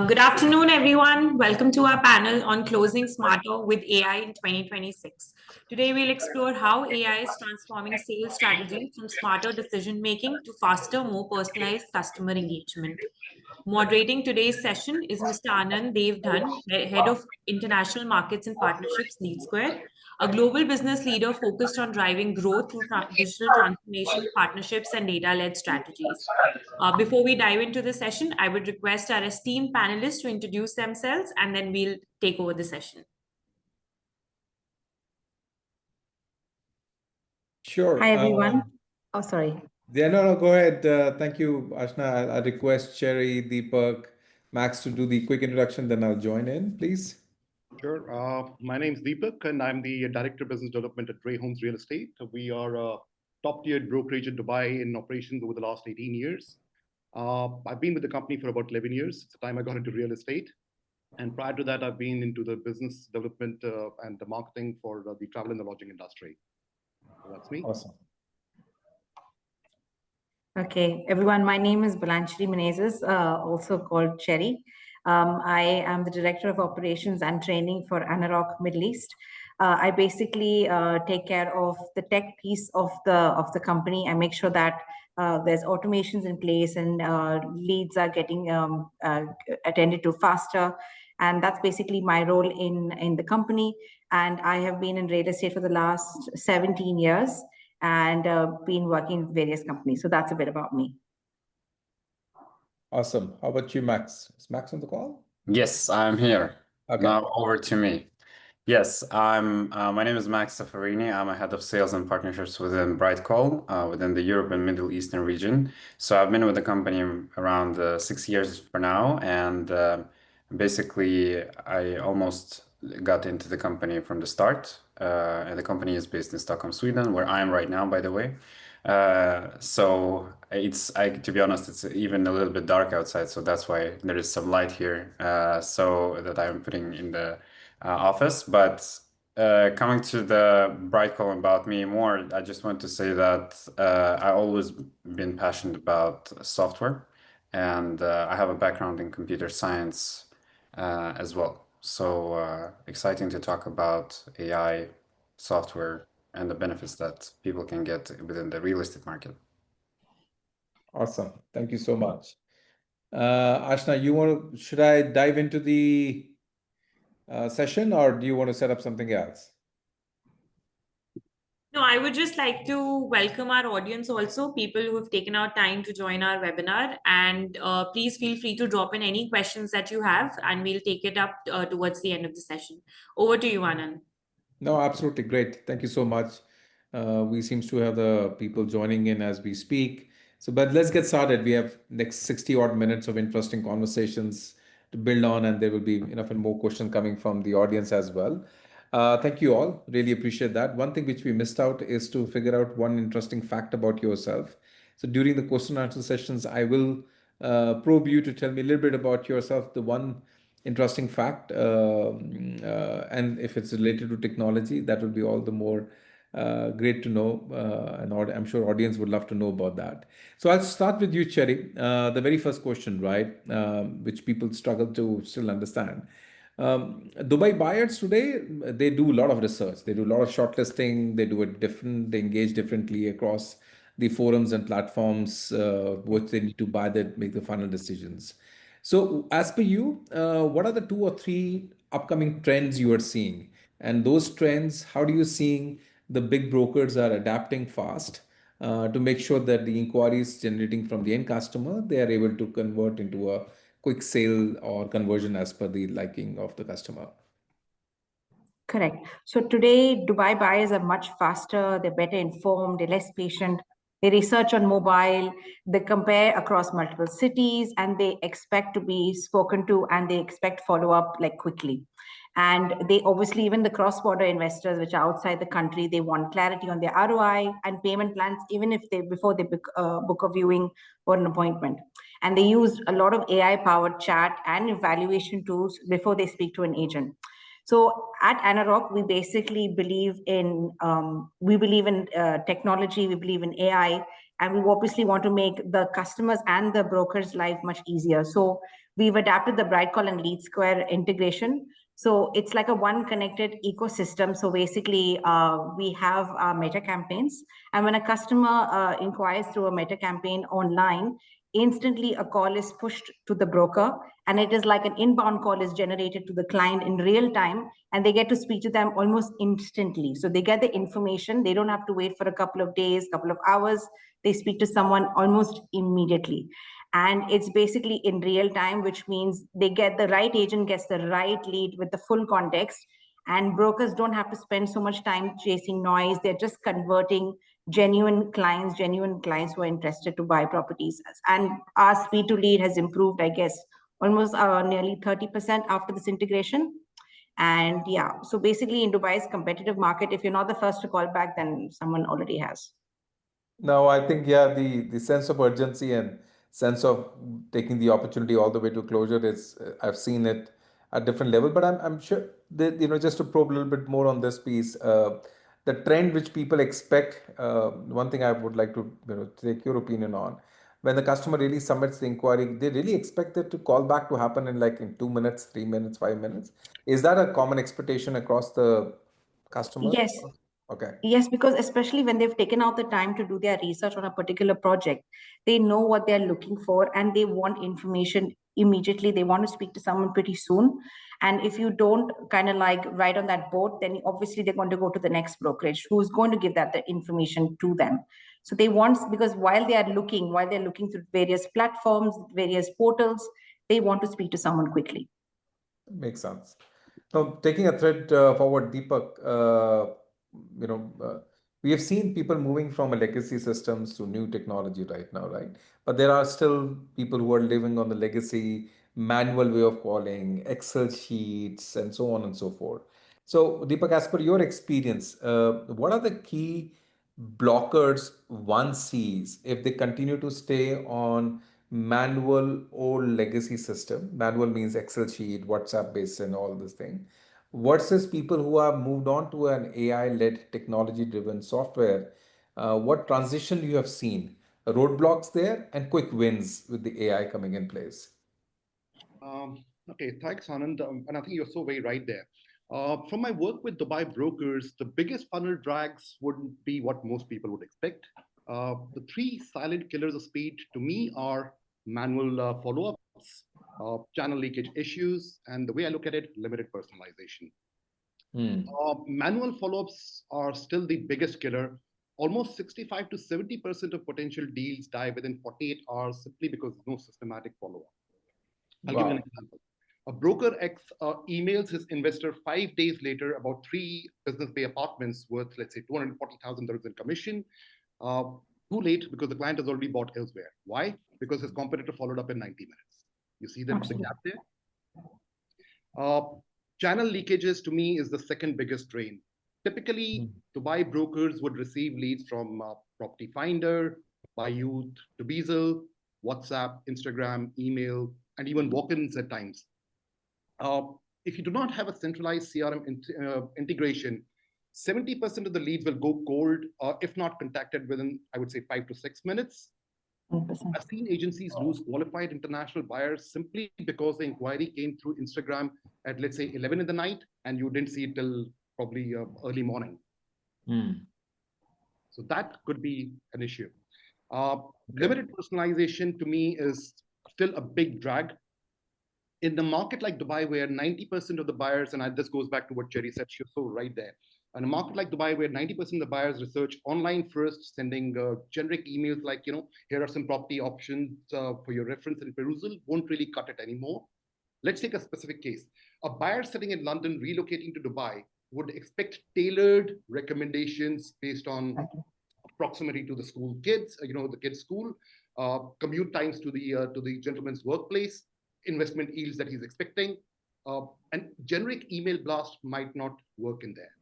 Good afternoon, everyone. Welcome to our panel on closing smarter with AI in 2026. Today, we'll explore how AI is transforming sales strategy from smarter decision making to faster, more personalized customer engagement. Moderating today's session is Mr. Anand Devdhan, Head of International Markets and Partnerships, LeadSquared, a global business leader focused on driving growth through digital transformation, partnerships, and data-led strategies. Before we dive into the session, I would request our esteemed panelists to introduce themselves, and then we'll take over the session. Sure. Hi, everyone. Sorry. Yeah, no, go ahead. Thank you, Ashna. I request Cherry, Deepak, Max to do the quick introduction, then I'll join in, please. Sure. My name is Deepak, and I'm the Director of Business Development at Ray Homes Real Estate. We are a top-tiered brokerage in Dubai in operations over the last 18 years. I've been with the company for about 11 years. It's the time I got into real estate. And prior to that, I've been into the business development and the marketing for the travel and the lodging industry. So that's me. Awesome. Okay, everyone, my name is Balanchiri Menezes, also called Cherry. I am the Director of Operations and Training for Anarock Middle East. I basically take care of the tech piece of the company. I make sure that there's automations in place and leads are getting attended to faster. And that's basically my role in the company. And I have been in real estate for the last 17 years and been working with various companies. So that's a bit about me. Awesome. How about you, Max? Is Max on the call? Yes, I'm here. Okay. Now over to me. Yes, my name is Max Safarini. I'm a head of sales and partnerships within BrightCall, within the Europe and Middle Eastern region. So I've been with the company around 6 years for now, and basically I almost got into the company from the start. And the company is based in Stockholm, Sweden, where I am right now, by the way. So to be honest, it's even a little bit dark outside, so that's why there is some light here, so that I'm putting in the office. But coming to the BrightCall about me more, I just want to say that I've always been passionate about software, and I have a background in computer science as well. So exciting to talk about AI, software, and the benefits that people can get within the real estate market. Awesome. Thank you so much. Ashna, should I dive into the session, or do you want to set up something else? No, I would just like to welcome our audience also, people who have taken out time to join our webinar. And please feel free to drop in any questions that you have, and we'll take it up towards the end of the session. Over to you, Anand. No, absolutely great. Thank you so much. We seem to have the people joining in as we speak. But let's get started. We have next 60 odd minutes of interesting conversations to build on, and there will be enough and more questions coming from the audience as well. Thank you all. Really appreciate that. One thing which we missed out is to figure out one interesting fact about yourself. So during the question and answer sessions, I will probe you to tell me a little bit about yourself, the one interesting fact, and if it's related to technology, that would be all the more great to know, and I'm sure audience would love to know about that. So I'll start with you, Cherry. The very first question, right, which people struggle to still understand. Dubai buyers today, they do a lot of research. They do a lot of shortlisting. They do it different. They engage differently across the forums and platforms which they need to buy that make the final decisions. So as per you, what are the 2 or 3 upcoming trends you are seeing? And those trends, how do you seeing the big brokers are adapting fast to make sure that the inquiries generating from the end customer, they are able to convert into a quick sale or conversion as per the liking of the customer? Correct. So today, Dubai buyers are much faster. They're better informed. They're less patient. They research on mobile. They compare across multiple cities, and they expect to be spoken to, and they expect follow-up like quickly. And they obviously, even the cross-border investors, which are outside the country, they want clarity on their ROI and payment plans, even if before they book a viewing or an appointment. And they use a lot of AI-powered chat and evaluation tools before they speak to an agent. So at Anarock, we basically believe in technology, we believe in AI, and we obviously want to make the customers and the brokers' life much easier. So we've adapted the BrightCall and LeadSquared integration. So it's like a one connected ecosystem. So basically, we have our meta campaigns, and when a customer inquires through a meta campaign online, instantly a call is pushed to the broker, and it is like an inbound call is generated to the client in real time, and they get to speak to them almost instantly. So they get the information, they don't have to wait for a couple of days, couple of hours. They speak to someone almost immediately, and it's basically in real time, which means they get the right agent gets the right lead with the full context, and brokers don't have to spend so much time chasing noise. They're just converting genuine clients who are interested to buy properties. And our speed to lead has improved, I guess, almost nearly 30% after this integration. And yeah, so basically in Dubai's competitive market, if you're not the first to call back, then someone already has. No, I think, yeah, the sense of urgency and sense of taking the opportunity all the way to closure is, I've seen it at different level, but I'm sure that, just to probe a little bit more on this piece, the trend which people expect, one thing I would like to, take your opinion on. When the customer really submits the inquiry, they really expect it to call back to happen in 2 minutes, 3 minutes, 5 minutes. Is that a common expectation across the customers? Yes. Okay. Yes, because especially when they've taken out the time to do their research on a particular project, they know what they're looking for and they want information immediately. They want to speak to someone pretty soon. And if you don't kind of like ride on that boat, then obviously they're going to go to the next brokerage who's going to give that the information to them. So they want, because while they're looking through various platforms, various portals, they want to speak to someone quickly. Makes sense. Now, taking a thread forward, Deepak, you know, uh, we have seen people moving from a legacy systems to new technology right now, right? But there are still people who are living on the legacy manual way of calling, Excel sheets, and so on and so forth. So, Deepak, as per your experience, what are the key blockers one sees if they continue to stay on manual old legacy system? Manual means Excel sheet, WhatsApp based, and all this thing, versus people who have moved on to an AI led technology driven software. What transition you have seen? Roadblocks there and quick wins with the AI coming in place. Okay, thanks, Anand. And I think you're so very right there. From my work with Dubai brokers, the biggest funnel drags wouldn't be what most people would expect. The three silent killers of speed to me are manual follow-ups, channel leakage issues, and the way I look at it, limited personalization. Manual follow-ups are still the biggest killer. Almost 65 to 70% of potential deals die within 48 hours simply because there's no systematic follow-up. I'll give you an example. A broker X emails his investor 5 days later about 3 business bay apartments worth, let's say, $240,000 in commission. Too late because the client has already bought elsewhere. Why? Because his competitor followed up in 90 minutes. You see the gap there? Channel leakages to me is the second biggest drain. Typically, Dubai brokers would receive leads from Property Finder, Buy Youth, to Beazle, WhatsApp, Instagram, email, and even walk-ins at times. If you do not have a centralized CRM integration, 70% of the leads will go cold, if not contacted within, I would say, 5 to 6 minutes. 100%. I've seen agencies lose qualified international buyers simply because the inquiry came through Instagram at, let's say, 11 in the night, and you didn't see it till probably early morning. So that could be an issue. Limited personalization to me is still a big drag. In the market like Dubai, where 90% of the buyers, and this goes back to what Cherry said, she's so right there. In a market like Dubai, where 90% of the buyers research online first, sending generic emails like, here are some property options for your reference and perusal, won't really cut it anymore. Let's take a specific case. A buyer sitting in London relocating to Dubai would expect tailored recommendations based on proximity to the school kids, the kids' school, commute times to the gentleman's workplace, investment yields that he's expecting, and generic email blast might not work in there.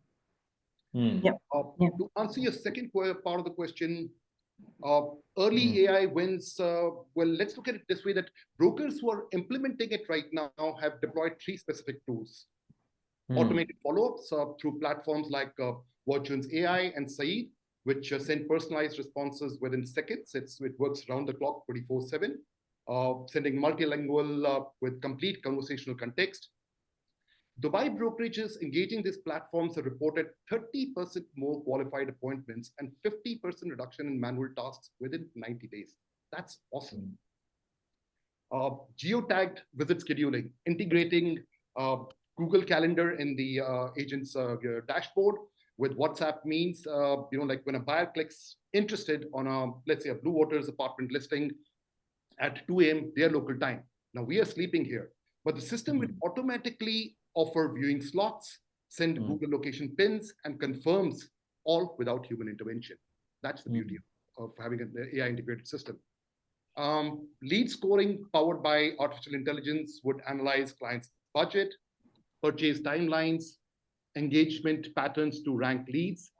To answer your second part of the question, early AI wins. Well, let's look at it this way, that brokers who are implementing it right now have deployed 3 specific tools. automated follow-ups through platforms like Virtuan's AI and Saeed, which send personalized responses within seconds. It works around the clock, 24/7, sending multilingual with complete conversational context. Dubai brokerages engaging these platforms have reported 30% more qualified appointments and 50% reduction in manual tasks within 90 days. That's awesome. Geotagged visit scheduling, integrating Google Calendar in the agent's dashboard with WhatsApp means, like when a buyer clicks interested on let's say a Blue Waters apartment listing at 2 a.m. their local time. Now we are sleeping here, but the system will automatically offer viewing slots, send Google location pins, and confirms all without human intervention. That's the beauty of having an AI integrated system. Lead scoring powered by artificial intelligence would analyze clients' budget, purchase timelines, engagement patterns to rank leads.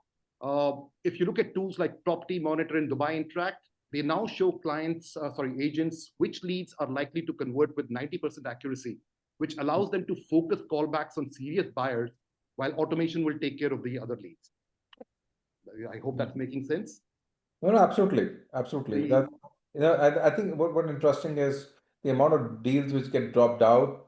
If you look at tools like Property Monitor and Dubai Interact, they now show agents which leads are likely to convert with 90% accuracy, which allows them to focus callbacks on serious buyers while automation will take care of the other leads. I hope that's making sense. No, absolutely. Absolutely. That, I think what interesting is the amount of deals which get dropped out,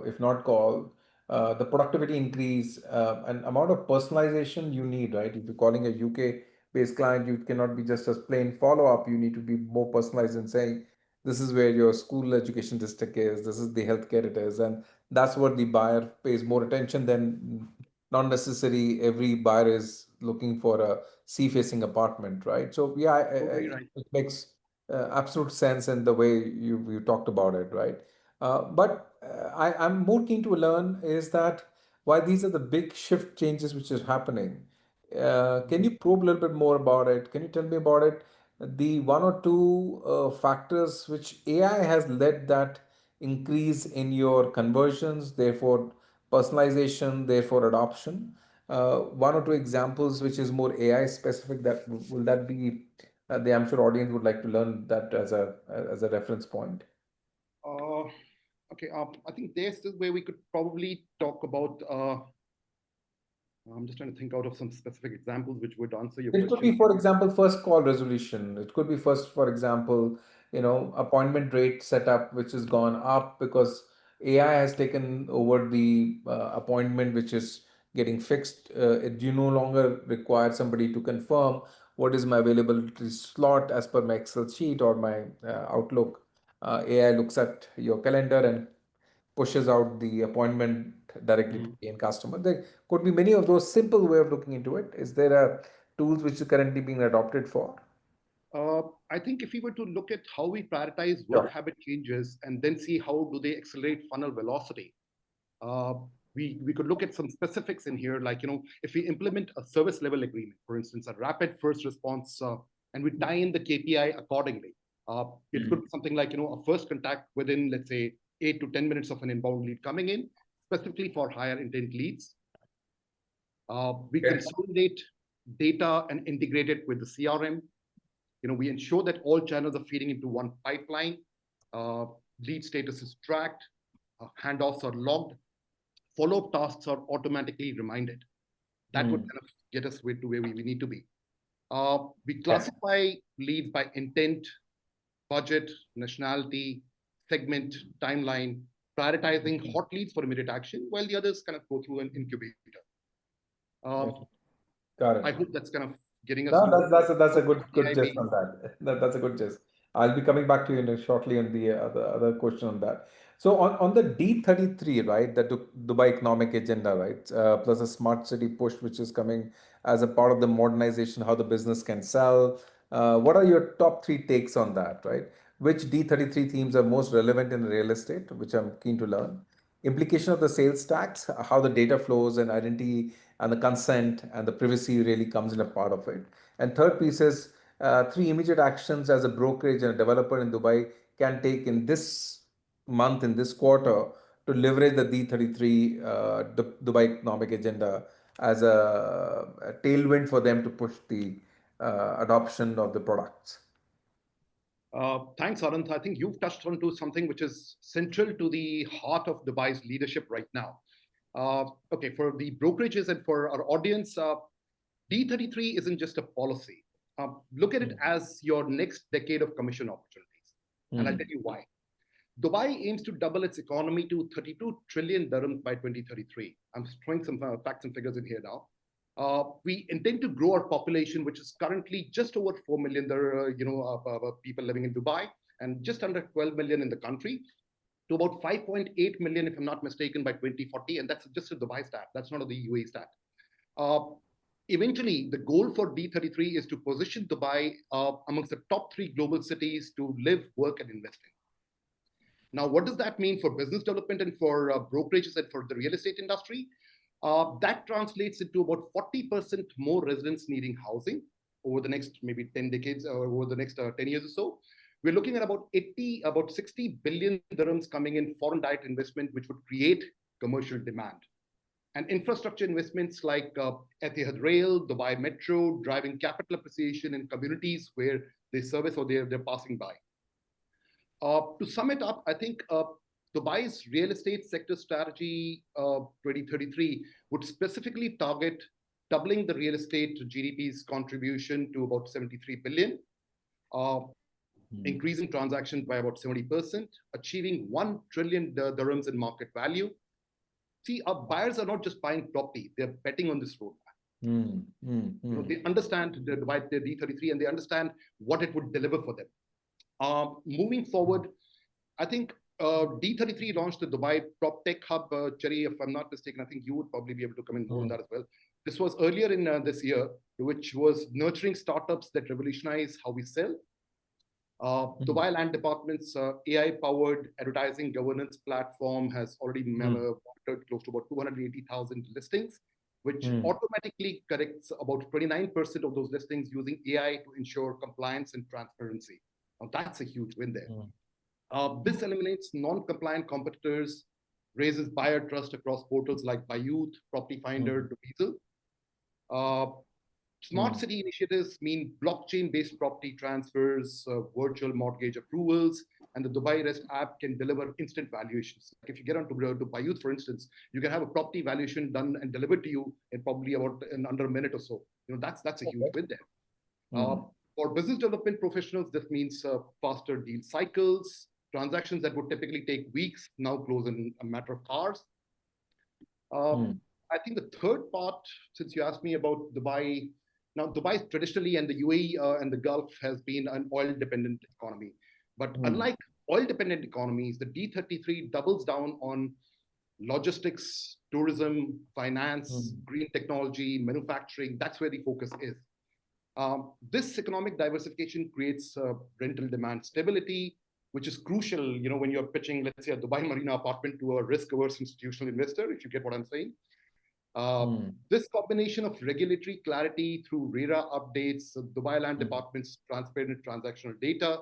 if not called, the productivity increase, and amount of personalization you need, right? If you're calling a UK-based client, you cannot be just a plain follow-up. You need to be more personalized in saying, this is where your school education district is, this is the healthcare it is, and that's what the buyer pays more attention than. Not necessarily every buyer is looking for a sea-facing apartment, right? So yeah, it makes absolute sense in the way you talked about it, right? But I'm more keen to learn is that why these are the big shift changes which is happening. Can you probe a little bit more about it? Can you tell me about it? The one or two factors which AI has led that increase in your conversions, therefore personalization, therefore adoption. One or two examples which is more AI specific. That will that be the I'm sure audience would like to learn that as a reference point. Okay, I think there's where we could probably talk about. I'm just trying to think out of some specific examples which would answer your question. It could be, for example, first call resolution. It could be first, for example, appointment rate setup, which has gone up because AI has taken over the appointment, which is getting fixed. You no longer require somebody to confirm what is my availability slot as per my Excel sheet or my Outlook. AI looks at your calendar and pushes out the appointment directly to the end customer. There could be many of those simple way of looking into it. Is there a tools which is currently being adopted for? I think if we were to look at how we prioritize work habit changes and then see how do they accelerate funnel velocity, we could look at some specifics in here, like, if we implement a service level agreement, for instance, a rapid first response, and we tie in the KPI accordingly. It could be something like, a first contact within, let's say, 8 to 10 minutes of an inbound lead coming in, specifically for higher intent leads. We consolidate data and integrate it with the CRM. We ensure that all channels are feeding into one pipeline. Lead status is tracked. Handoffs are logged. Follow-up tasks are automatically reminded. That would kind of get us to where we need to be. We classify leads by intent, budget, nationality, segment, timeline, prioritizing hot leads for immediate action, while the others kind of go through an incubator. Got it. I hope that's kind of getting us. No, that's a good gist on that. That's a good gist. I'll be coming back to you shortly on the other question on that. So on the D33, right, the Dubai economic agenda, right, plus a smart city push, which is coming as a part of the modernization, how the business can sell. What are your top three takes on that, right? Which D33 themes are most relevant in real estate, which I'm keen to learn. Implication of the sales tax, how the data flows and identity and the consent and the privacy really comes in a part of it. And third piece is three immediate actions as a brokerage and a developer in Dubai can take in this month, in this quarter, to leverage the D33 Dubai economic agenda as a tailwind for them to push the adoption of the products. Thanks, Anand. I think you've touched on to something which is central to the heart of Dubai's leadership right now. Okay, for the brokerages and for our audience, D33 isn't just a policy. Look at it as your next decade of commission opportunities. And I'll tell you why. Dubai aims to double its economy to 32 trillion dirhams by 2033. I'm throwing some facts and figures in here now. We intend to grow our population, which is currently just over 4 million people living in Dubai and just under 12 million in the country, to about 5.8 million, if I'm not mistaken, by 2040. And that's just a Dubai stat. That's not a the UAE stat. Eventually, the goal for D33 is to position Dubai amongst the top 3 global cities to live, work, and invest in. Now, what does that mean for business development and for brokerages and for the real estate industry? That translates into about 40% more residents needing housing over the next maybe 10 decades or over the next 10 years or so. We're looking at about 60 billion dirhams coming in foreign direct investment, which would create commercial demand. And infrastructure investments like Etihad Rail, Dubai Metro, driving capital appreciation in communities where they service or they're passing by. To sum it up, I think Dubai's real estate sector strategy 2033 would specifically target doubling the real estate to GDP's contribution to about 73 billion, increasing transactions by about 70%, achieving 1 trillion dirhams in market value. See, our buyers are not just buying property, they're betting on this roadmap. They understand the D33 and they understand what it would deliver for them. Moving forward, I think D33 launched the Dubai Prop Tech Hub, Cherry, if I'm not mistaken. I think you would probably be able to comment more on that as well. This was earlier in this year, which was nurturing startups that revolutionize how we sell. Dubai Land Department's AI-powered advertising governance platform has already monitored close to about 280,000 listings, which automatically corrects about 29% of those listings using AI to ensure compliance and transparency. Now, that's a huge win there. This eliminates non-compliant competitors, raises buyer trust across portals like Bayut, Property Finder, Dubizel. Smart city initiatives mean blockchain-based property transfers, virtual mortgage approvals, and the Dubai Rest app can deliver instant valuations. Like if you get onto Bayut, for instance, you can have a property valuation done and delivered to you in probably under a minute or so. That's a huge win there. For business development professionals, this means faster deal cycles. Transactions that would typically take weeks now close in a matter of hours. I think the third part, since you asked me about Dubai, now Dubai traditionally and the UAE and the Gulf has been an oil-dependent economy. But unlike oil-dependent economies, the D33 doubles down on logistics, tourism, finance, green technology, manufacturing. That's where the focus is. This economic diversification creates rental demand stability, which is crucial, when you're pitching, let's say, a Dubai Marina apartment to a risk-averse institutional investor, if you get what I'm saying. This combination of regulatory clarity through RERA updates, Dubai Land Department's transparent transactional data,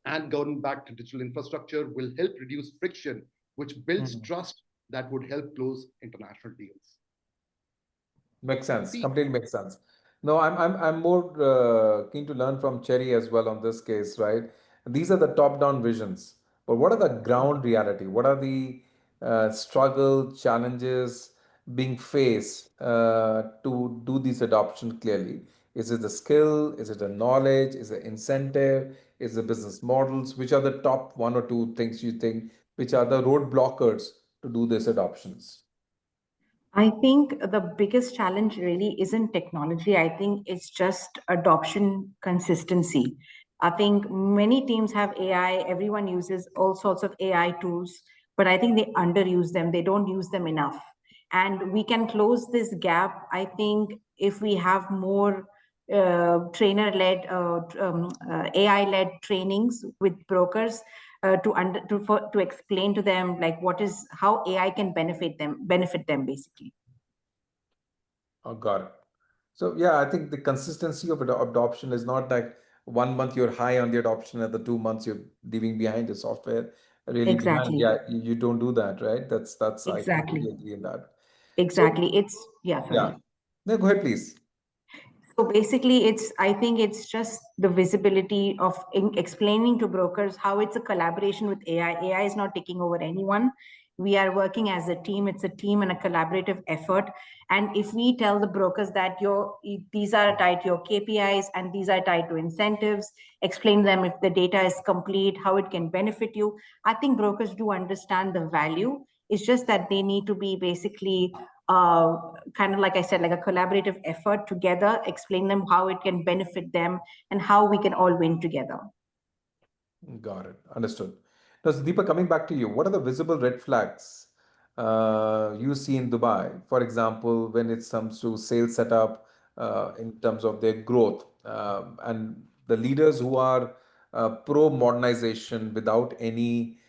and government-backed digital infrastructure will help reduce friction, which builds trust that would help close international deals. Makes sense. Completely makes sense. No, I'm more keen to learn from Cherry as well on this case, right? These are the top-down visions, but what are the ground reality? What are the struggle, challenges being faced to do this adoption clearly? Is it the skill? Is it the knowledge? Is it incentive? Is it business models? Which are the top 1 or 2 things you think, which are the roadblockers to do this adoptions? I think the biggest challenge really isn't technology. I think it's just adoption consistency. I think many teams have AI, everyone uses all sorts of AI tools, but I think they underuse them. They don't use them enough. And we can close this gap, I think, if we have more trainer-led, AI-led trainings with brokers to explain to them like how AI can benefit them basically. Oh, got it. So yeah, I think the consistency of adoption is not like 1 month you're high on the adoption and the 2 months you're leaving behind the software really behind. Exactly. Yeah, you don't do that, right? That's I Exactly. completely agree in that. Exactly. So, sorry. yeah. No, go ahead, please. So basically, I think it's just the visibility of explaining to brokers how it's a collaboration with AI. AI is not taking over anyone. We are working as a team. It's a team and a collaborative effort. And if we tell the brokers that these are tied to your KPIs and these are tied to incentives, explain them if the data is complete, how it can benefit you, I think brokers do understand the value. It's just that they need to be basically kind of, like I said, like a collaborative effort together, explain them how it can benefit them and how we can all win together. Got it. Understood. Now, so Deepa, coming back to you, what are the visible red flags you see in Dubai? For example, when it comes to sales setup, in terms of their growth, and the leaders who are pro modernization without any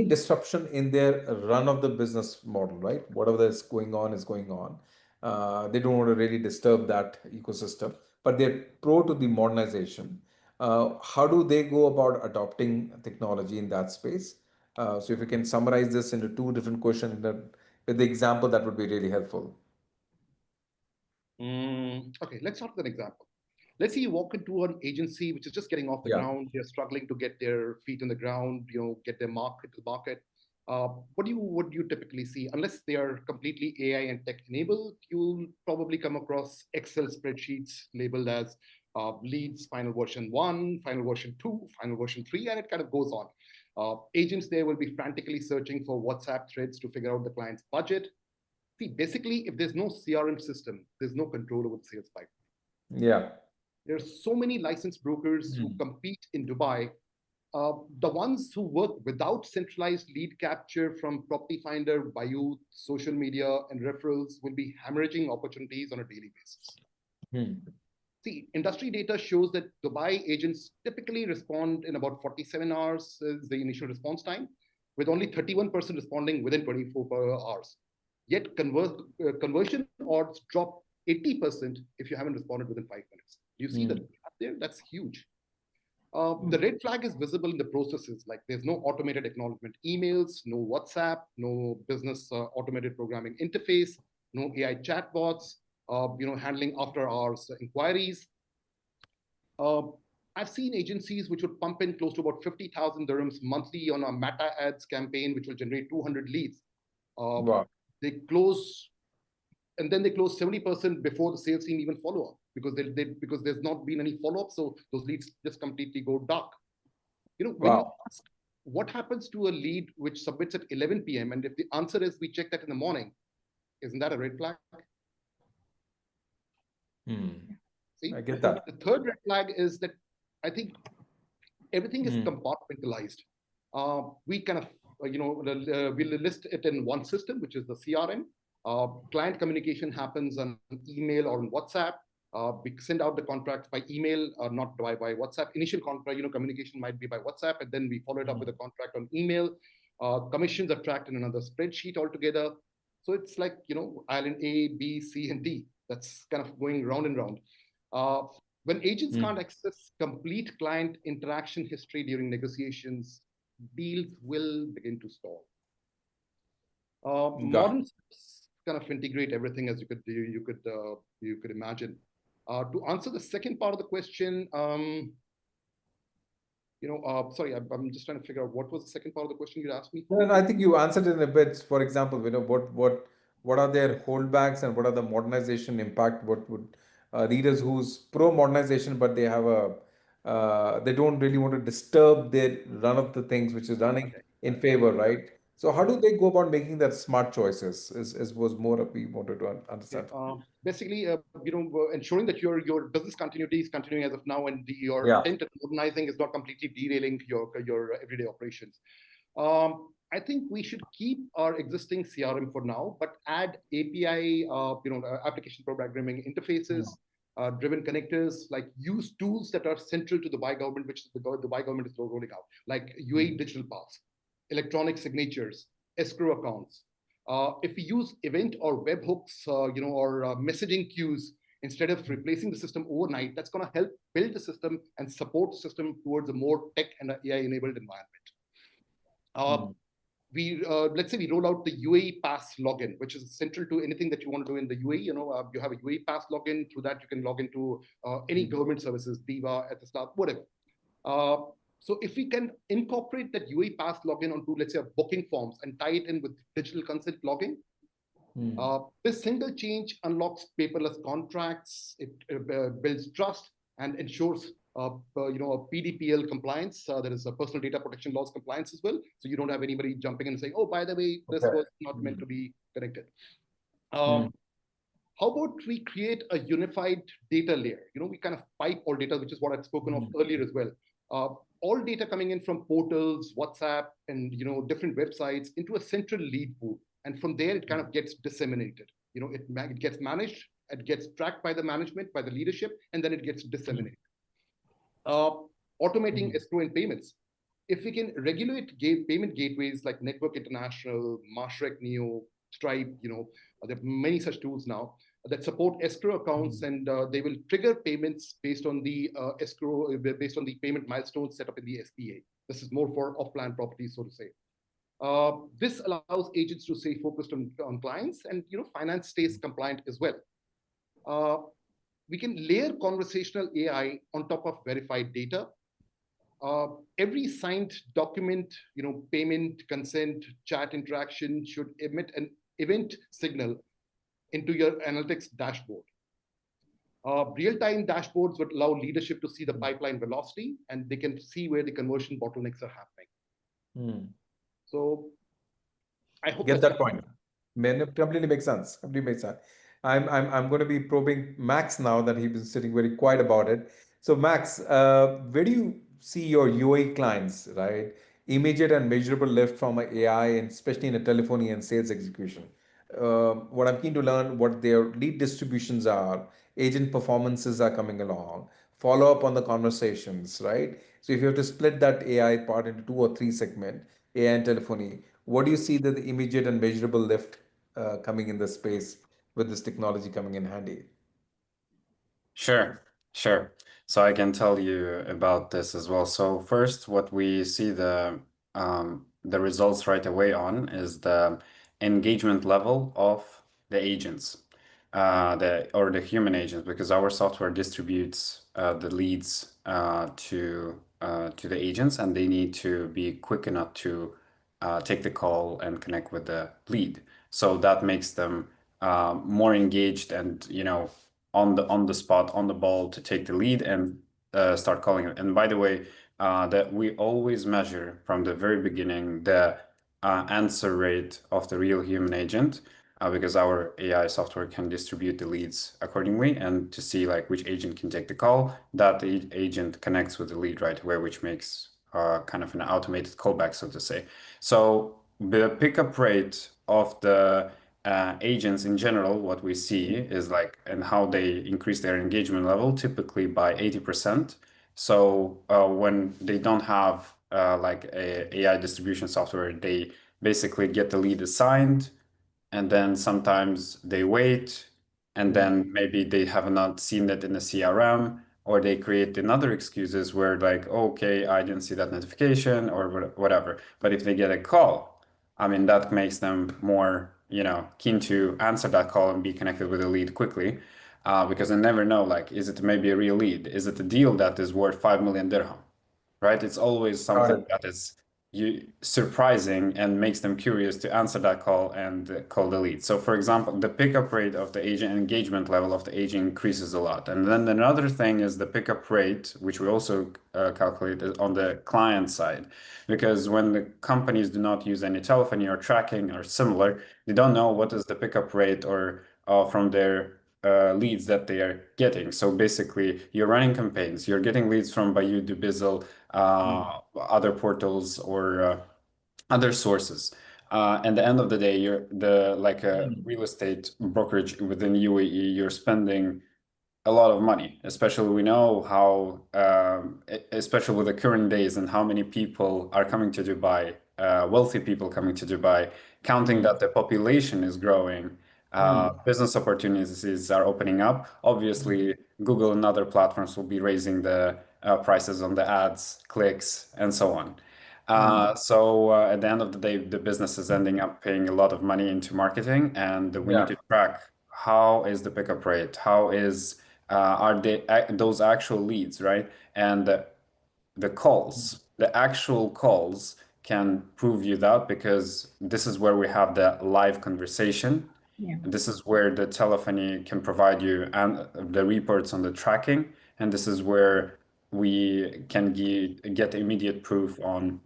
disruption in their run of the business model, right? Whatever is going on is going on. They don't want to really disturb that ecosystem, but they're pro to the modernization. How do they go about adopting technology in that space? So if you can summarize this into two different questions with the example, that would be really helpful. Okay, let's start with an example. Let's say you walk into an agency which is just getting off the ground. They're struggling to get their feet on the ground, get their market to the market. What would you typically see? Unless they are completely AI and tech enabled, you'll probably come across Excel spreadsheets labeled as leads, final version 1, final version 2, final version 3, and it kind of goes on. Agents there will be frantically searching for WhatsApp threads to figure out the client's budget. See, basically, if there's no CRM system, there's no control over the sales pipeline. Yeah. There's so many licensed brokers who compete in Dubai. The ones who work without centralized lead capture from Property Finder, Bayou, social media, and referrals will be hemorrhaging opportunities on a daily basis. See, industry data shows that Dubai agents typically respond in about 47 hours is the initial response time, with only 31% responding within 24 hours. Yet conversion odds drop 80% if you haven't responded within 5 minutes. You see that there? That's huge. The red flag is visible in the processes, like there's no automated acknowledgement emails, no WhatsApp, no business automated programming interface, no AI chatbots, handling after hours inquiries. I've seen agencies which would pump in close to about 50,000 dirhams monthly on a Meta ads campaign, which will generate 200 leads. Wow. They close, and then they close 70% before the sales team even follow up because because there's not been any follow up, so those leads just completely go dark. When you ask what happens to a lead which submits at 11 p.m. and if the answer is we check that in the morning, isn't that a red flag? See, I get that. The third red flag is that I think everything is compartmentalized. We kind of we'll list it in one system, which is the CRM. Client communication happens on email or on WhatsApp. We send out the contracts by email, not by WhatsApp. Initial contract, communication might be by WhatsApp, and then we follow it up with a contract on email. Commissions are tracked in another spreadsheet altogether. So it's like, island A, B, C, and D. That's kind of going round and round. When agents can't access complete client interaction history during negotiations, deals will begin to stall. Modern kind of integrate everything as you could imagine. To answer the second part of the question, sorry, I'm just trying to figure out what was the second part of the question you asked me. No, I think you answered it in a bit. For example, what are their holdbacks and what are the modernization impact? What would readers who's pro modernization, but they have they don't really want to disturb their run of the things which is running in favor, right? So how do they go about making that smart choices? Is was more we wanted to understand. Basically, ensuring that your business continuity is continuing as of now, and your attempt at modernizing is not completely derailing your everyday operations. I think we should keep our existing CRM for now, but add API, application programming interfaces, driven connectors, like use tools that are central to the Dubai government, which the Dubai government is rolling out, like UAE Digital Pass, electronic signatures, escrow accounts. If we use event or webhooks, or messaging queues instead of replacing the system overnight, that's going to help build the system and support the system towards a more tech and AI-enabled environment. Let's say we roll out the UAE Pass login, which is central to anything that you want to do in the UAE. You have a UAE Pass login. Through that, you can log into any government services, Diva, at the start, whatever. So if we can incorporate that UAE Pass login onto, let's say, booking forms and tie it in with digital consent logging, this single change unlocks paperless contracts. It builds trust and ensures, PDPL compliance. There is a personal data protection laws compliance as well. So you don't have anybody jumping in and saying, "Oh, by the way, this was not meant to be connected." How about we create a unified data layer? We kind of pipe all data, which is what I'd spoken of earlier as well. All data coming in from portals, WhatsApp, and different websites into a central lead pool, and from there it kind of gets disseminated. It gets managed, it gets tracked by the management, by the leadership, and then it gets disseminated. Automating escrow and payments. If we can regulate payment gateways like Network International, Mashrek Neo, Stripe, there are many such tools now that support escrow accounts, and they will trigger payments based on the escrow, based on the payment milestones set up in the SPA. This is more for off-plan properties, so to say. This allows agents to stay focused on clients, and finance stays compliant as well. We can layer conversational AI on top of verified data. Every signed document, payment, consent, chat interaction should emit an event signal into your analytics dashboard. Real-time dashboards would allow leadership to see the pipeline velocity, and they can see where the conversion bottlenecks are happening. So I hope get that point. Completely makes sense. Completely makes sense. I'm going to be probing Max now that he's been sitting very quiet about it. So Max, where do you see your UAE clients, right? Immediate and measurable lift from AI, and especially in a telephony and sales execution. What I'm keen to learn what their lead distributions are, agent performances are coming along, follow up on the conversations, right? So if you have to split that AI part into 2 or 3 segment, AI and telephony, what do you see the immediate and measurable lift coming in the space with this technology coming in handy? Sure, sure. So I can tell you about this as well. So first, what we see the results right away on is the engagement level of the agents, the human agents, because our software distributes the leads to the agents, and they need to be quick enough to take the call and connect with the lead. So that makes them more engaged and on the spot, on the ball to take the lead and start calling it. And by the way, that we always measure from the very beginning the answer rate of the real human agent, because our AI software can distribute the leads accordingly, and to see like which agent can take the call, that the agent connects with the lead right away, which makes kind of an automated callback, so to say. So the pickup rate of the agents in general, what we see is like, and how they increase their engagement level, typically by 80%. So when they don't have like a AI distribution software, they basically get the lead assigned, and then sometimes they wait, and then maybe they have not seen that in the CRM, or they create another excuses where like, okay, I didn't see that notification or whatever. But if they get a call, I mean, that makes them more, keen to answer that call and be connected with a lead quickly, because they never know, like, is it maybe a real lead? Is it a deal that is worth 5 million dirham? Right? It's always something that is surprising and makes them curious to answer that call and call the lead. So for example, the pickup rate of the agent, engagement level of the agent increases a lot. And then another thing is the pickup rate, which we also calculate on the client side, because when the companies do not use any telephony or tracking or similar, they don't know what is the pickup rate or from their leads that they are getting. So basically, you're running campaigns, you're getting leads from Bayou, Dubizzle, other portals or other sources. At the end of the day, you're like a real estate brokerage within UAE, you're spending a lot of money, especially we know how, especially with the current days and how many people are coming to Dubai, wealthy people coming to Dubai, counting that the population is growing, business opportunities are opening up. Obviously, Google and other platforms will be raising the prices on the ads, clicks, and so on. So at the end of the day, the business is ending up paying a lot of money into marketing, and we need to track how is the pickup rate, how is are they those actual leads, right? And the calls, the actual calls can prove you that, because this is where we have the live conversation. Yeah. This is where the telephony can provide you and the reports on the tracking, and this is where we can get immediate proof on,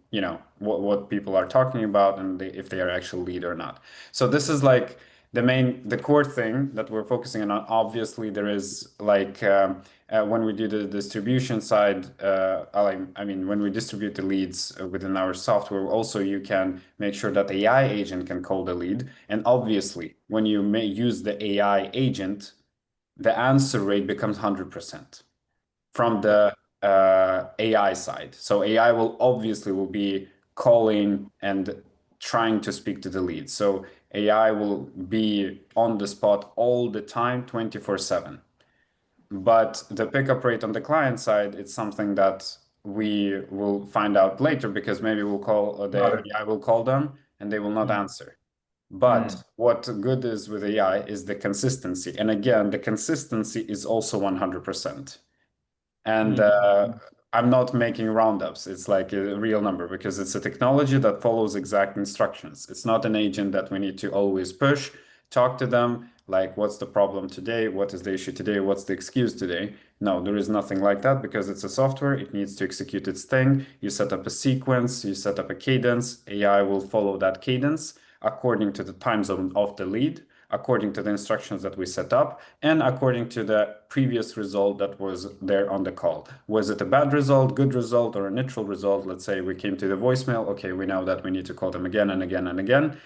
what people are talking about, and if they are actual lead or not. So this is like the core thing that we're focusing on. Obviously, there is like when we do the distribution side, I mean, when we distribute the leads within our software, also you can make sure that the AI agent can call the lead. And obviously, when you may use the AI agent, the answer rate becomes 100% from the AI side. So AI will be calling and trying to speak to the lead. So AI will be on the spot all the time, 24/7. But the pickup rate on the client side, it's something that we will find out later, because maybe we'll call Got the it. AI will call them and they will not answer. But what good is with AI is the consistency. And again, the consistency is also 100%. And I'm not making roundups. It's like a real number, because it's a technology that follows exact instructions. It's not an agent that we need to always push, talk to them, like, what's the problem today? What is the issue today? What's the excuse today? No, there is nothing like that, because it's a software. It needs to execute its thing. You set up a sequence, you set up a cadence. AI will follow that cadence according to the time zone of the lead, according to the instructions that we set up, and according to the previous result that was there on the call. Was it a bad result, good result, or a neutral result? Let's say we came to the voicemail. Okay, we know that we need to call them again and again and again.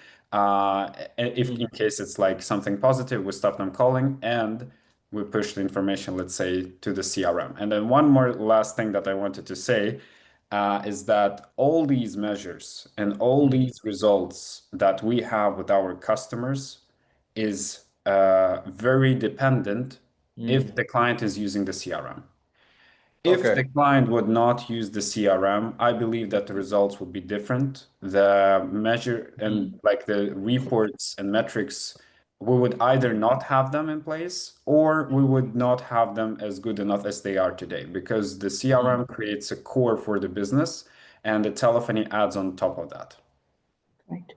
If in case it's like something positive, we stop them calling and we push the information, let's say, to the CRM. And then one more last thing that I wanted to say is that all these measures and all these results that we have with our customers is very dependent if the client is using the CRM. If Okay. the client would not use the CRM, I believe that the results would be different. The measure and like the reports and metrics, we would either not have them in place, or we would not have them as good enough as they are today, because the CRM creates a core for the business and the telephony adds on top of that. Right.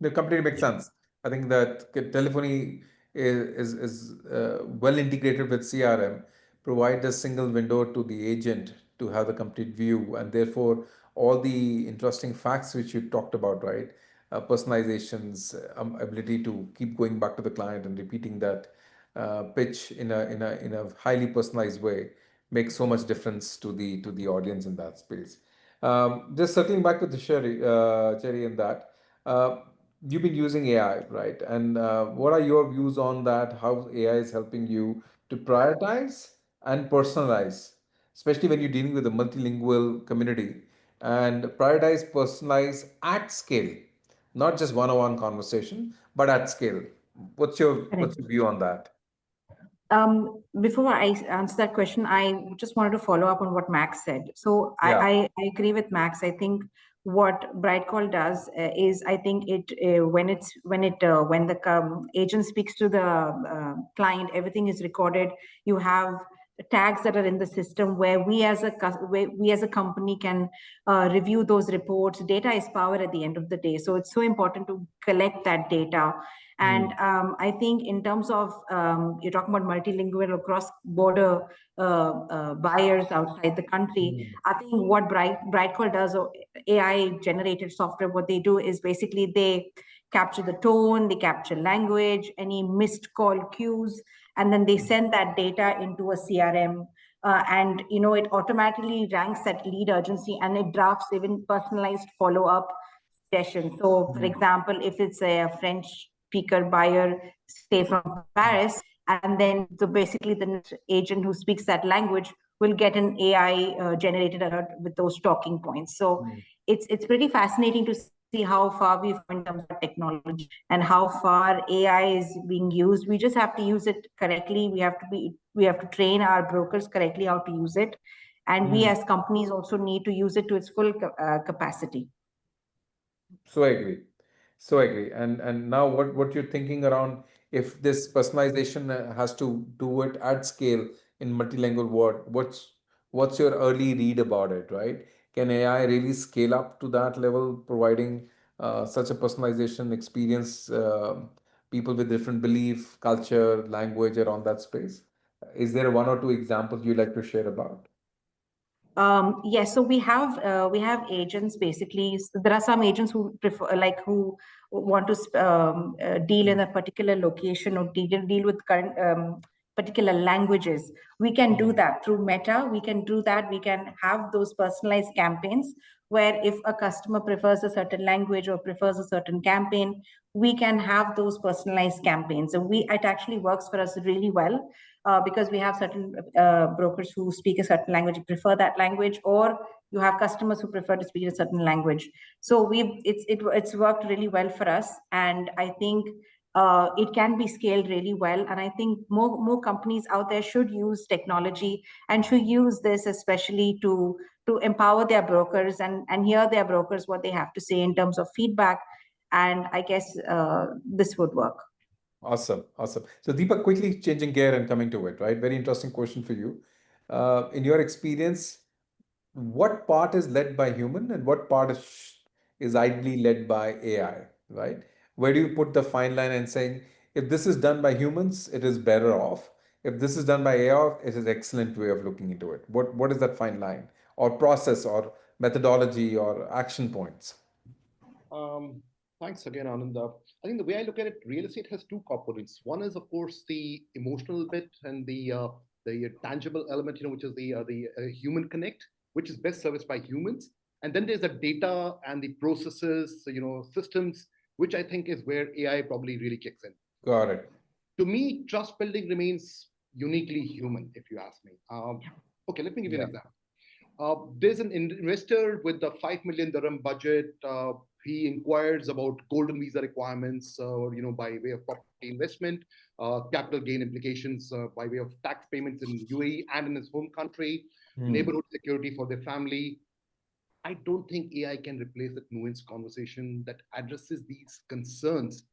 That completely makes sense. I think that telephony is well integrated with CRM, provide a single window to the agent to have the complete view, and therefore all the interesting facts which you talked about, right? Personalizations, ability to keep going back to the client and repeating that pitch in a highly personalized way makes so much difference to the audience in that space. Just circling back to the Cherry, in that. Uh, you've been using AI, right? And what are your views on that? How AI is helping you to prioritize and personalize, especially when you're dealing with a multilingual community, and prioritize, personalize at scale, not just one-on-one conversation, but at scale. What's Correct. your view on that? Before I answer that question, I just wanted to follow up on what Max said. So Yeah. I agree with Max. I think what BrightCall does is, I think it when the agent speaks to the client, everything is recorded. You have tags that are in the system where we as a company can review those reports. Data is power at the end of the day, so it's so important to collect that data. And I think in terms of you're talking about multilingual or cross-border buyers outside the country, I think what BrightCall does, or AI-generated software, what they do is basically they capture the tone, they capture language, any missed call cues, and then they send that data into a CRM. And it automatically ranks that lead urgency, and it drafts even personalized follow-up sessions. So, for example, if it's a French speaker buyer, say from Paris, and then so basically the next agent who speaks that language will get an AI generated alert with those talking points. So it's pretty fascinating to see how far we've come in terms of technology and how far AI is being used. We just have to use it correctly. We have to train our brokers correctly how to use it, and we as companies also need to use it to its full capacity. So I agree. So I agree. And now what you're thinking around, if this personalization has to do it at scale in multilingual world, What's your early read about it, right? Can AI really scale up to that level, providing such a personalization experience, people with different belief, culture, language around that space? Is there one or two examples you'd like to share about? Yes, so we have agents basically. There are some agents who prefer, like, who want to deal in a particular location or deal with current particular languages. We can do that through Meta. We can do that. We can have those personalized campaigns where if a customer prefers a certain language or prefers a certain campaign, we can have those personalized campaigns. So it actually works for us really well because we have certain brokers who speak a certain language, prefer that language, or you have customers who prefer to speak a certain language. So it's worked really well for us, and I think it can be scaled really well. And I think more companies out there should use technology and should use this especially to empower their brokers and hear their brokers what they have to say in terms of feedback. And I guess this would work. Awesome, awesome. So Deepak, quickly changing gear and coming to it, right? Very interesting question for you. In your experience, what part is led by human and what part is ideally led by AI, right? Where do you put the fine line and saying, if this is done by humans, it is better off. If this is done by AI, it is excellent way of looking into it. What is that fine line or process or methodology or action points? Thanks again, Anand. I think the way I look at it, real estate has two components. One is, of course, the emotional bit and the tangible element, which is the human connect, which is best serviced by humans. And then there's the data and the processes, systems, which I think is where AI probably really kicks in. Got it. To me, trust building remains uniquely human, if you ask me. Okay, let me give you an example. There's an investor with a 5 million dirham budget. He inquires about golden visa requirements, by way of property investment, capital gain implications by way of tax payments in UAE and in his home country, neighborhood security for their family. I don't think AI can replace that nuanced conversation that addresses these concerns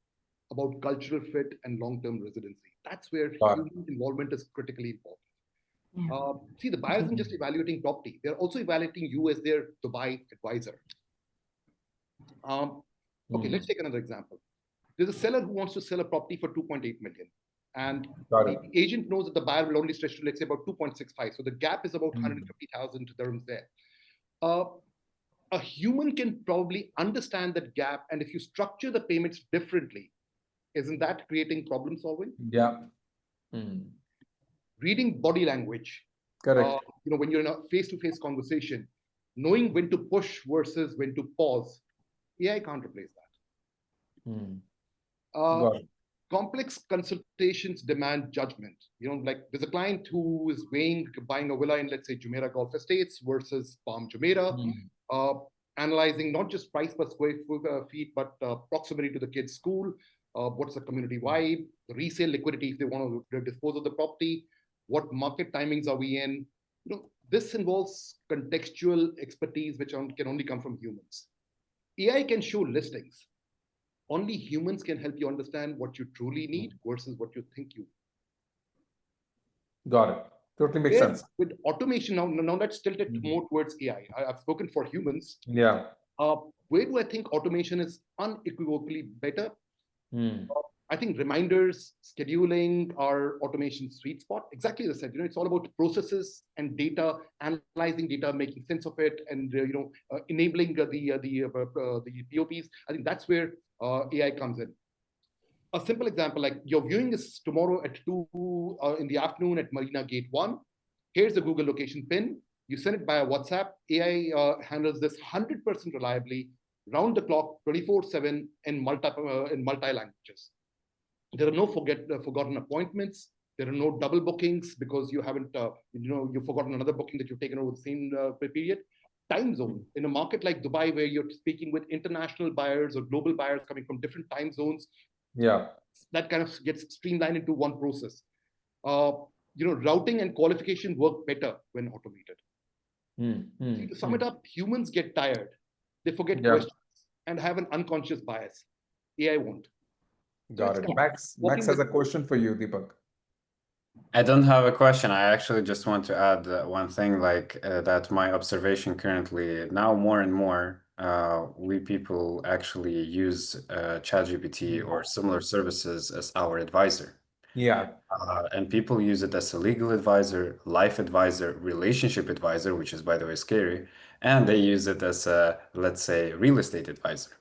about cultural fit and long-term residency. That's where human involvement is critically important. See, the buyer isn't just evaluating property; they're also evaluating you as their Dubai advisor. Okay, let's take another example. There's a seller who wants to sell a property for 2.8 million, and the agent knows that the buyer will only stretch to, let's say, about 2.65. So the gap is about 150,000 dirhams there. A human can probably understand that gap, and if you structure the payments differently, isn't that creating problem solving? Yeah. Reading body language. Correct. When you're in a face-to-face conversation, knowing when to push versus when to pause, AI can't replace that. Complex consultations demand judgment. Like there's a client who is weighing buying a villa in, let's say, Jumeirah Golf Estates versus Palm Jumeirah, analyzing not just price per square feet, but proximity to the kid's school, what's the community vibe, resale liquidity if they want to dispose of the property, what market timings are we in. This involves contextual expertise, which can only come from humans. AI can show listings. Only humans can help you understand what you truly need versus what you think you need. Got it. Totally makes sense. With automation, now let's tilt it more towards AI. I've spoken for humans. Yeah. Where do I think automation is unequivocally better? I think reminders, scheduling are automation sweet spot. Exactly as I said, it's all about processes and data, analyzing data, making sense of it, and enabling the POPs. I think that's where AI comes in. A simple example, like your viewing is tomorrow at 2 in the afternoon at Marina Gate 1. Here's the Google location pin. You send it via WhatsApp. AI handles this 100% reliably, round the clock, 24/7 in multi languages. There are no forgotten appointments. There are no double bookings because you haven't, you've forgotten another booking that you've taken over the same period. Time zone. In a market like Dubai, where you're speaking with international buyers or global buyers coming from different time zones, that kind of gets streamlined into one process. Routing and qualification work better when automated. See, to sum it up, humans get tired. They forget questions and have an unconscious bias. AI won't. Got it. Max has a question for you, Deepak. I don't have a question. I actually just want to add one thing, that my observation currently now more and more, we people actually use ChatGPT or similar services as our advisor. Yeah. And people use it as a legal advisor, life advisor, relationship advisor, which is, by the way, scary. And they use it as a, let's say, real estate advisor.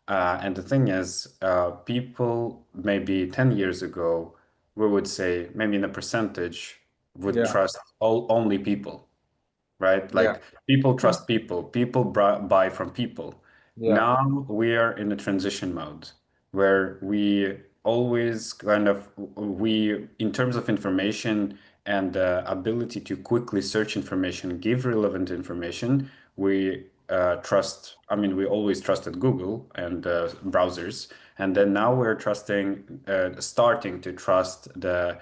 And the thing is, people maybe 10 years ago, we would say, maybe in a percentage, would Yeah. trust only people, right? Yeah. Like people trust people, people buy from people. Yeah. Now we are in a transition mode where we always in terms of information and ability to quickly search information, give relevant information, we trust, I mean, we always trusted Google and browsers. And then now we're starting to trust the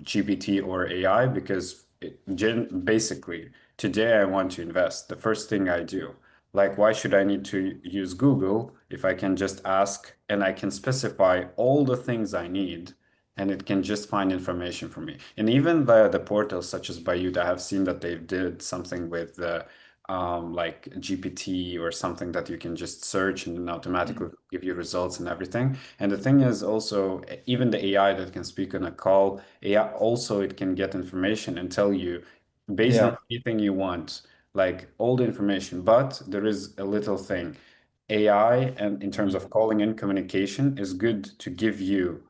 GPT or AI because basically, today I want to invest. The first thing I do, like, why should I need to use Google if I can just ask and I can specify all the things I need and it can just find information for me? And even via the portals such as Bayut, I have seen that they did something with like GPT or something that you can just search and then automatically give you results and everything. And the thing is also, even the AI that can speak on a call, AI also it can get information and tell you based Yeah. on anything you want, like all the information. But there is a little thing. AI, and in terms of calling and communication, is good to give you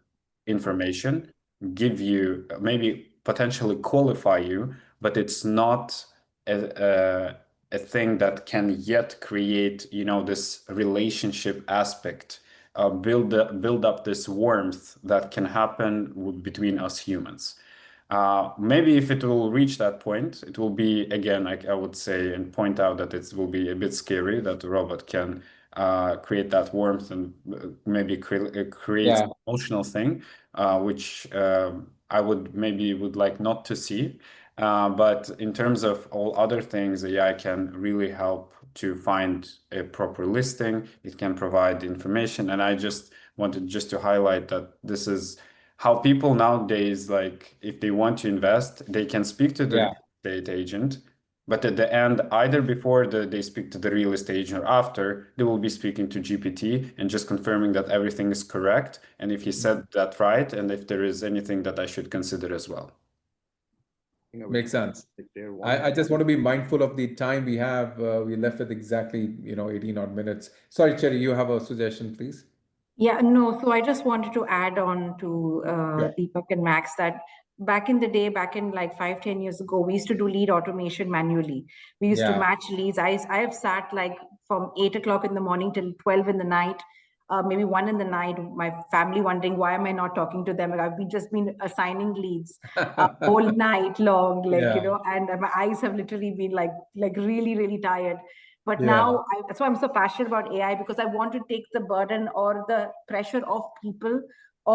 information, give you maybe potentially qualify you, but it's not a thing that can yet create, this relationship aspect, build up this warmth that can happen between us humans. Maybe if it will reach that point, it will be, again, like I would say and point out that it will be a bit scary that the robot can create that warmth and maybe create Yeah. an emotional thing, which I would like not to see. But in terms of all other things, AI can really help to find a proper listing. It can provide information. And I just wanted just to highlight that this is how people nowadays, like if they want to invest, they can speak to the Yeah. real estate agent, but at the end, either before they speak to the real estate agent or after, they will be speaking to GPT and just confirming that everything is correct. And if he said that right, and if there is anything that I should consider as well. Makes sense. If there I just want to be mindful of the time we have. We left with exactly, 18 odd minutes. Sorry, Cherry, you have a suggestion, please? Yeah, no. So I just wanted to add on to Yeah. Deepak and Max that back in the day, back in like 5-10 years ago, we used to do lead automation manually. We used to Yeah. match leads. I have sat like from 8 o'clock in the morning till 12 in the night, maybe 1 in the night, my family wondering, why am I not talking to them? I've just been assigning leads all night long, Yeah. and my eyes have literally been like really, really tired. But Yeah. now, that's why I'm so passionate about AI, because I want to take the burden or the pressure of people,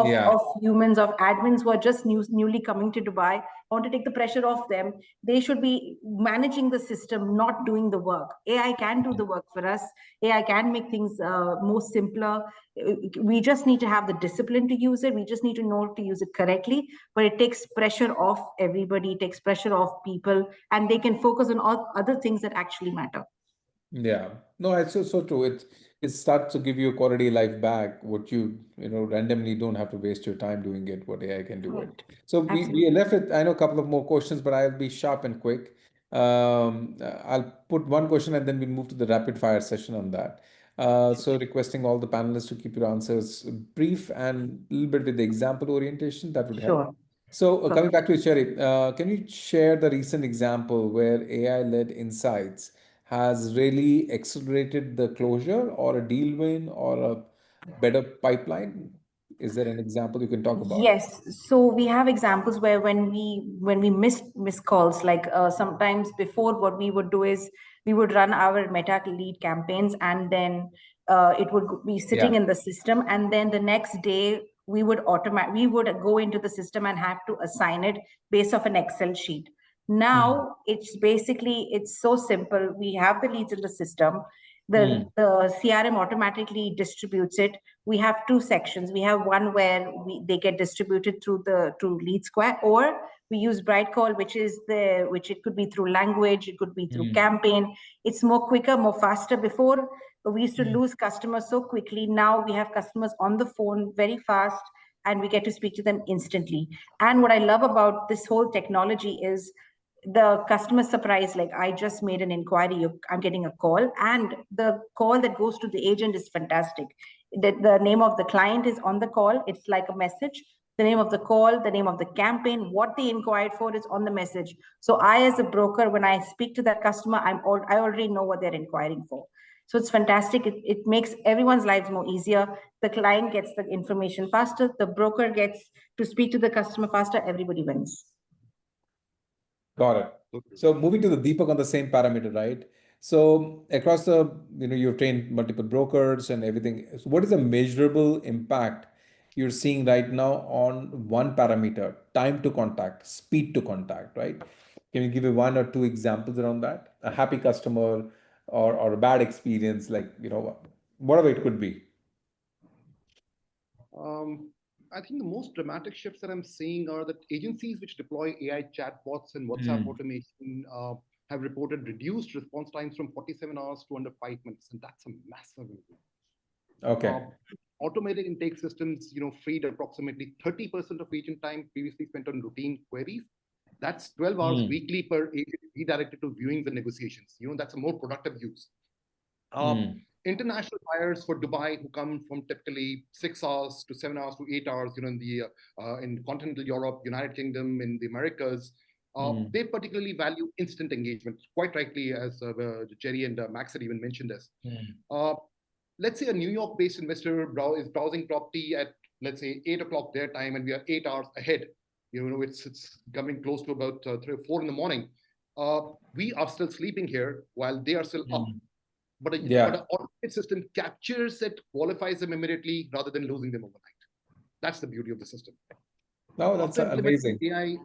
Yeah. of humans, of admins who are just newly coming to Dubai. I want to take the pressure off them. They should be managing the system, not doing the work. AI can do the work for us. AI can make things more simpler. We just need to have the discipline to use it. We just need to know to use it correctly. But it takes pressure off everybody, it takes pressure off people, and they can focus on all other things that actually matter. Yeah, no, it's so true. It starts to give you quality life back. What you randomly don't have to waste your time doing it. What AI can do it. Correct. So we Absolutely. left it. I know a couple of more questions, but I'll be sharp and quick. I'll put one question and then we'll move to the rapid fire session on that. So requesting all the panelists to keep your answers brief and a little bit with the example orientation, that would help. Sure. So coming back to you, Cherry, can you share the recent example where AI-led insights has really accelerated the closure or a deal win or a better pipeline? Is there an example you can talk about? Yes. So we have examples where when we miss calls, like sometimes before, what we would do is we would run our meta lead campaigns, and then it would be sitting Yeah. in the system, and then the next day we would go into the system and have to assign it based off an Excel sheet. Now it's so simple. We have the leads in the system. The CRM automatically distributes it. we have two sections. We have one where they get distributed through LeadSquared, or we use BrightCall, which it could be through language, it could be through campaign. It's more quicker, more faster. Before, we used to lose customers so quickly. Now we have customers on the phone very fast, and we get to speak to them instantly. And what I love about this whole technology is the customer surprise. Like, I just made an inquiry, I'm getting a call, and the call that goes to the agent is fantastic. The name of the client is on the call. It's like a message. The name of the call, the name of the campaign, what they inquired for is on the message. So I, as a broker, when I speak to that customer, I already know what they're inquiring for. So it's fantastic. It makes everyone's lives more easier. The client gets the information faster. The broker gets to speak to the customer faster. Everybody wins. Got it. So moving to the Deepak on the same parameter, right? So across the, you've trained multiple brokers and everything. So what is the measurable impact you're seeing right now on one parameter, time to contact, speed to contact, right? Can you give me one or two examples around that? A happy customer or a bad experience, like, whatever it could be. I think the most dramatic shifts that I'm seeing are that agencies which deploy AI chatbots and WhatsApp automation have reported reduced response times from 47 hours to under 5 minutes, and that's a massive improvement. Okay. Automated intake systems, freed approximately 30% of agent time previously spent on routine queries. That's 12 hours weekly per agent redirected to viewings and negotiations. That's a more productive use. International buyers for Dubai who come from typically 6 hours to 7 hours to 8 hours, in continental Europe, United Kingdom, in the Americas, they particularly value instant engagement. Quite rightly, as Jerry and Max had even mentioned this. Let's say a New York-based investor is browsing property at, let's say, 8 o'clock their time, and we are 8 hours ahead. It's coming close to about 3 or 4 in the morning. We are still sleeping here while they are still up. But an automated system captures it, qualifies them immediately rather than losing them overnight. That's the beauty of the system. No, that's amazing. AI,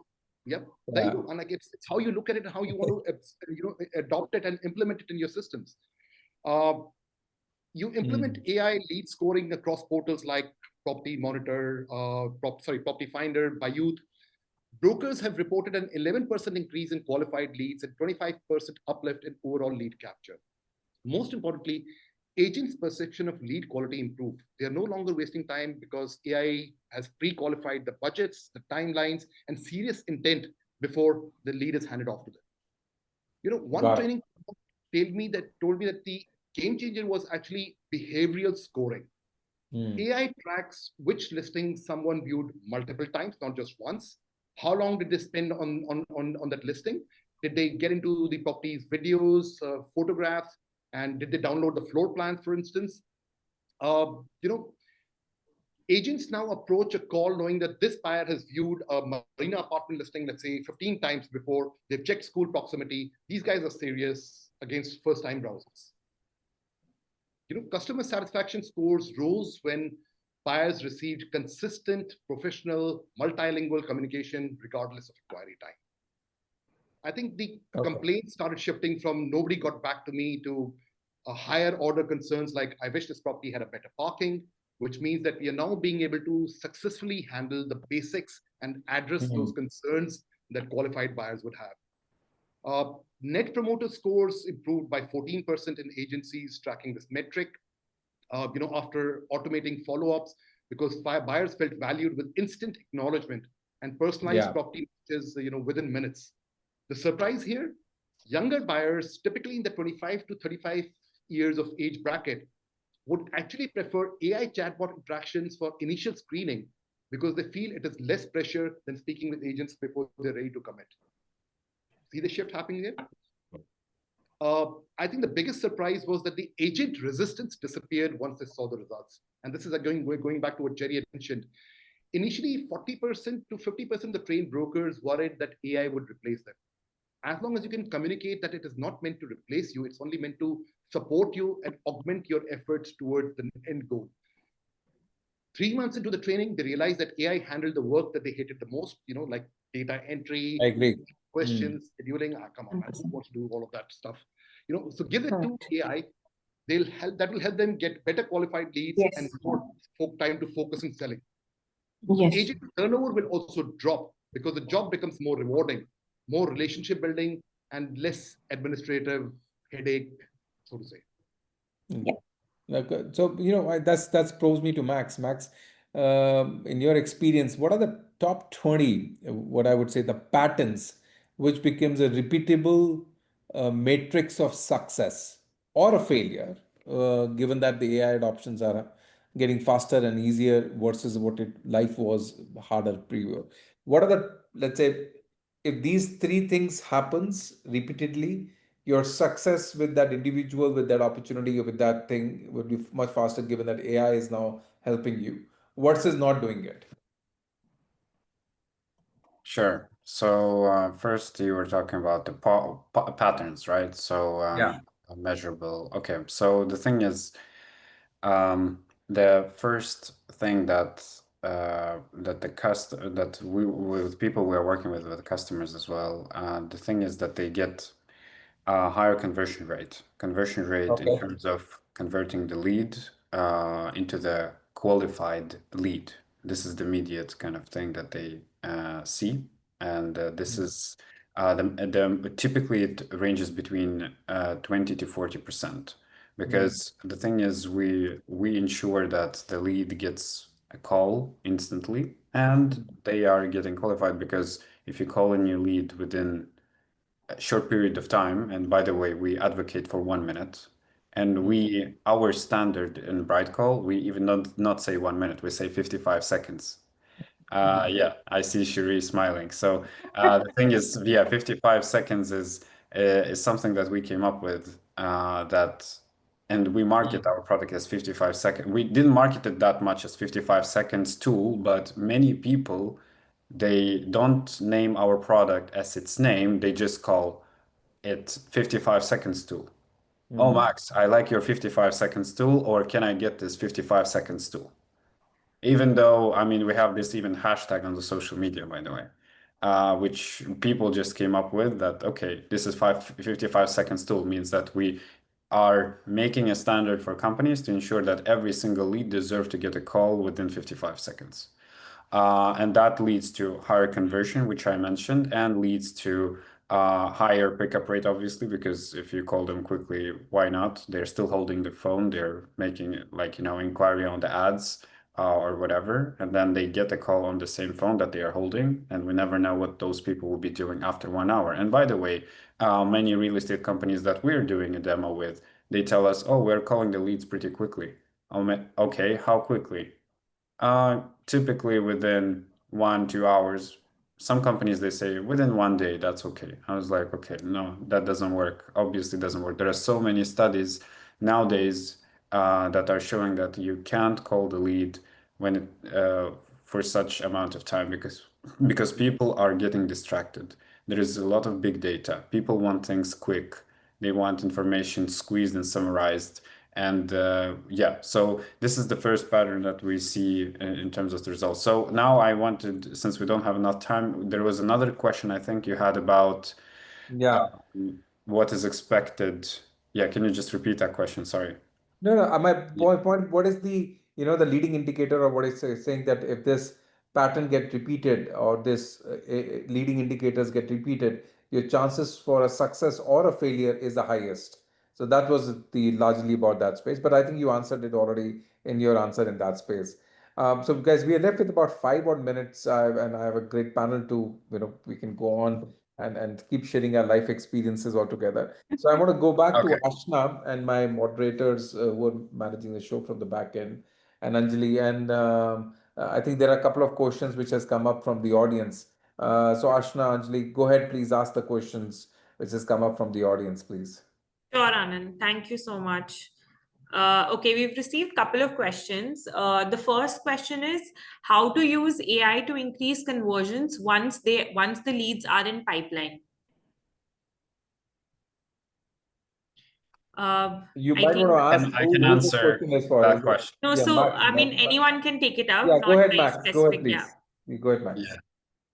there you go. And it's how you look at it and how you want to adopt it and implement it in your systems. You implement AI lead scoring across portals like Property Monitor, Property Finder, by Youth. Brokers have reported an 11% increase in qualified leads and 25% uplift in overall lead capture. Most importantly, agents' perception of lead quality improved. They are no longer wasting time because AI has pre-qualified the budgets, the timelines, and serious intent before the lead is handed off to them. One training told me that the game changer was actually behavioral scoring. AI tracks which listings someone viewed multiple times, not just once. How long did they spend on that listing? Did they get into the property's videos, photographs? And did they download the floor plan, for instance? Agents now approach a call knowing that this buyer has viewed a marina apartment listing, let's say, 15 times before. They've checked school proximity. These guys are serious against first-time browsers. Customer satisfaction scores rose when buyers received consistent, professional, multilingual communication regardless of inquiry time. I think the complaints started shifting from nobody got back to me to a higher order concerns like, I wish this property had a better parking, which means that we are now being able to successfully handle the basics and address those concerns that qualified buyers would have. Net promoter scores improved by 14% in agencies tracking this metric, after automating follow-ups, because buyers felt valued with instant acknowledgement and personalized property messages, within minutes. The surprise here, younger buyers, typically in the 25 to 35 years of age bracket, would actually prefer AI chatbot interactions for initial screening because they feel it is less pressure than speaking with agents before they're ready to commit. See the shift happening here? I think the biggest surprise was that the agent resistance disappeared once they saw the results. And this is going back to what Jerry had mentioned. Initially, 40% to 50% of the trained brokers worried that AI would replace them. As long as you can communicate that it is not meant to replace you, it's only meant to support you and augment your efforts towards the end goal. 3 months into the training, they realized that AI handled the work that they hated the most, like data entry, I agree. Questions, scheduling. Come on, man, who wants to do all of that stuff? So give it to AI. that will help them get better qualified leads Yes. and more time to focus on selling. Yes. Agent turnover will also drop because the job becomes more rewarding, more relationship building, and less administrative headache, so to say. Yeah. Okay. So, that's pros me to Max. Max, in your experience, what are the top 20, what I would say, the patterns which becomes a repeatable matrix of success or a failure, given that the AI adoptions are getting faster and easier versus what life was harder preview. What are the, let's say, if these three things happens repeatedly, your success with that individual, with that opportunity, or with that thing will be much faster given that AI is now helping you versus not doing it. Sure. So first you were talking about the patterns, right? So Yeah. measurable. Okay. So the thing is, the first thing that that we with people we are working with customers as well. The thing is that they get a higher conversion rate. Conversion rate in Okay. terms of converting the lead into the qualified lead. This is the immediate kind of thing that they see, and this is typically it ranges between 20 to 40%. Because the thing is, we ensure that the lead gets a call instantly, and they are getting qualified. Because if you call a new lead within a short period of time, and by the way, we advocate for 1 minute, and our standard in BrightCall, we even not say 1 minute, we say 55 seconds. Yeah, I see Cherie smiling. So the thing is, yeah, 55 seconds is something that we came up with and we market our product as 55 seconds. We didn't market it that much as 55 seconds tool, but many people, they don't name our product as its name. They just call it 55 seconds tool. Oh, Max, I like your 55 seconds tool, or can I get this 55 seconds tool? Even though, I mean, we have this even hashtag on the social media, by the way, which people just came up with that, okay, this is 55 seconds tool means that we are making a standard for companies to ensure that every single lead deserves to get a call within 55 seconds. And that leads to higher conversion, which I mentioned, and leads to higher pickup rate, obviously, because if you call them quickly, why not? They're still holding the phone. They're making inquiry on the ads or whatever, and then they get a call on the same phone that they are holding, and we never know what those people will be doing after 1 hour. And by the way, many real estate companies that we're doing a demo with, they tell us, oh, we're calling the leads pretty quickly. Okay, how quickly? Typically within 1-2 hours. Some companies, they say within 1 day, that's okay. I was like, okay, no, that doesn't work. Obviously doesn't work. There are so many studies nowadays that are showing that you can't call the lead for such amount of time because people are getting distracted. There is a lot of big data. People want things quick. They want information squeezed and summarized. And yeah, so this is the first pattern that we see in terms of the results. So now I wanted, since we don't have enough time, there was another question I think you had about what is expected. Yeah, can you just repeat that question? Sorry. No, no. My point, what is the leading indicator, or what is saying that if this pattern get repeated or this leading indicators get repeated, your chances for a success or a failure is the highest. So that was the largely about that space, but I think you answered it already in your answer in that space. So guys, we are left with about 5 odd minutes, and I have a great panel to, we can go on and keep sharing our life experiences all together. So I want to go back to Ashna and my moderators who are managing the show from the back end, and Anjali. And I think there are a couple of questions which has come up from the audience. So Ashna, Anjali, go ahead, please ask the questions which has come up from the audience, please. Sure, Anand. Thank you so much. Okay, we've received a couple of questions. The first question is how to use AI to increase conversions once the leads are in pipeline. You might want to ask I can who this answer question is for. that question. No, Yeah, so Max, I mean, anyone can take it out. yeah, Not go ahead, very Max. Go ahead, specific. please. Yeah. Go ahead, Max. Yeah.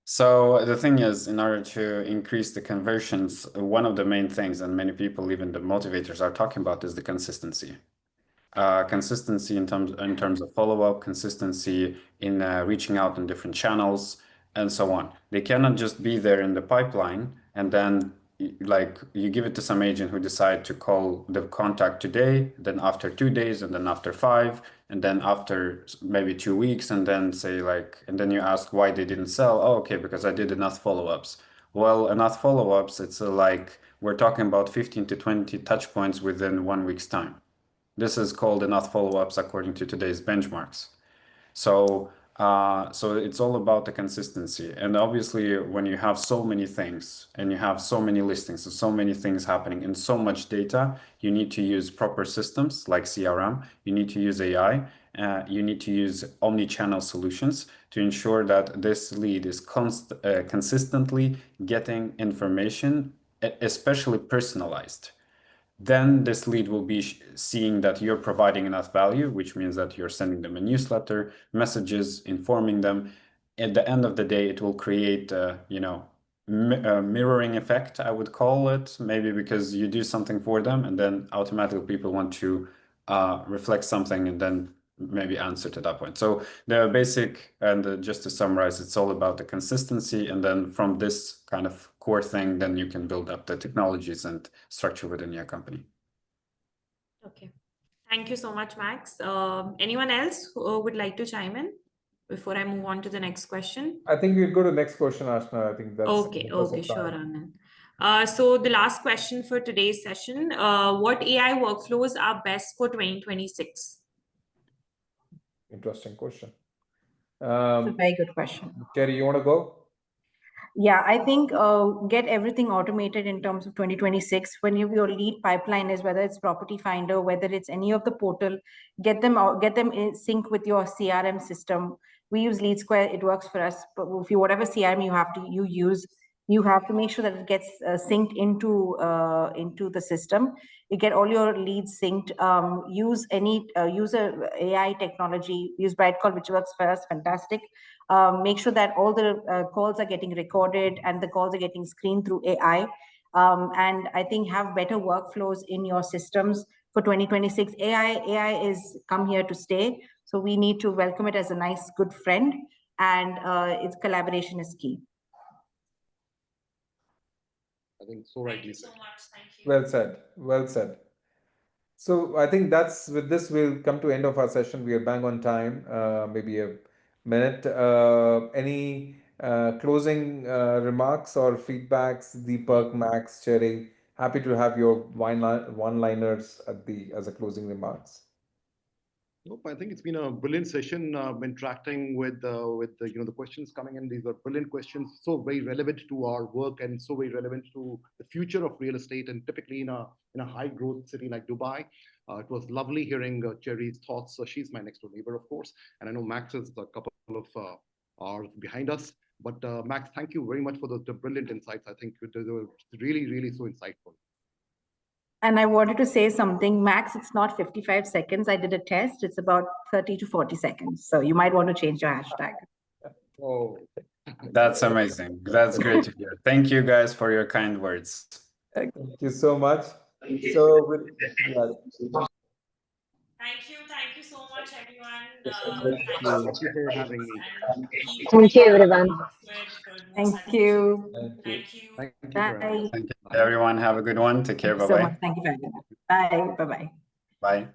So the thing is, in order to increase the conversions, one of the main things, and many people, even the motivators, are talking about is the consistency. Consistency in terms of follow-up, consistency in reaching out on different channels, and so on. They cannot just be there in the pipeline and then like you give it to some agent who decide to call the contact today, then after 2 days, and then after 5, and then after maybe 2 weeks, and then say like, and then you ask why they didn't sell. Oh, okay, because I did enough follow-ups. Well, enough follow-ups, it's like we're talking about 15 to 20 touch points within 1 week's time. This is called enough follow-ups according to today's benchmarks. So, so it's all about the consistency. And obviously, when you have so many things and you have so many listings and so many things happening and so much data, you need to use proper systems like CRM. You need to use AI. You need to use omni-channel solutions to ensure that this lead is consistently getting information, especially personalized. Then this lead will be seeing that you're providing enough value, which means that you're sending them a newsletter, messages, informing them. At the end of the day, it will create, a mirroring effect, I would call it, maybe because you do something for them and then automatically people want to reflect something and then maybe answer to that point. So the basic, and just to summarize, it's all about the consistency. And then from this kind of core thing, then you can build up the technologies and structure within your company. Okay. Thank you so much, Max. Anyone else who would like to chime in before I move on to the next question? I think we'll go to the next question, Ashna. I think that's okay, sure, Anand. So the last question for today's session, what AI workflows are best for 2026? Interesting question. It's a very good question. Cherry, you want to go? Yeah, I think get everything automated in terms of 2026. When your lead pipeline is, whether it's Property Finder, whether it's any of the portal, get them in sync with your CRM system. We use LeadSquared; it works for us. But if you whatever CRM you use, you have to make sure that it gets synced into the system. You get all your leads synced. Use any user AI technology. Use BrightCall, which works for us. Fantastic. Make sure that all the calls are getting recorded and the calls are getting screened through AI. And I think have better workflows in your systems for 2026. AI is come here to stay. So we need to welcome it as a nice, good friend. And its collaboration is key. I think so rightly Thank you so said. much. Thank you. Well said. Well said. So I think that's with this we'll come to end of our session. We are bang on time, maybe a minute. Any closing remarks or feedbacks? Deepak, Max, Cherry, happy to have your one-liners as a closing remarks. Nope, I think it's been a brilliant session. Interacting with the questions coming in. These are brilliant questions, so very relevant to our work and so very relevant to the future of real estate, and typically in a high growth city like Dubai. It was lovely hearing Cherry's thoughts. She's my next door neighbor, of course, and I know Max is a couple of hours behind us. But Max, thank you very much for the brilliant insights. I think they were really, really so insightful. And I wanted to say something, Max, it's not 55 seconds. I did a test. It's about 30 to 40 seconds. So you might want to change your hashtag. Oh, That's amazing. That's great to hear. Thank you guys for your kind words. Thank you so much. So Thank you so much, everyone. thank you for having me. Thank you, everyone. Thank you. Thank you. Thank you Bye. very much. Thank you, everyone. Have a good one. Take care. Thank you so Bye-bye. much. Thank you very much. Bye. Bye-bye. Bye.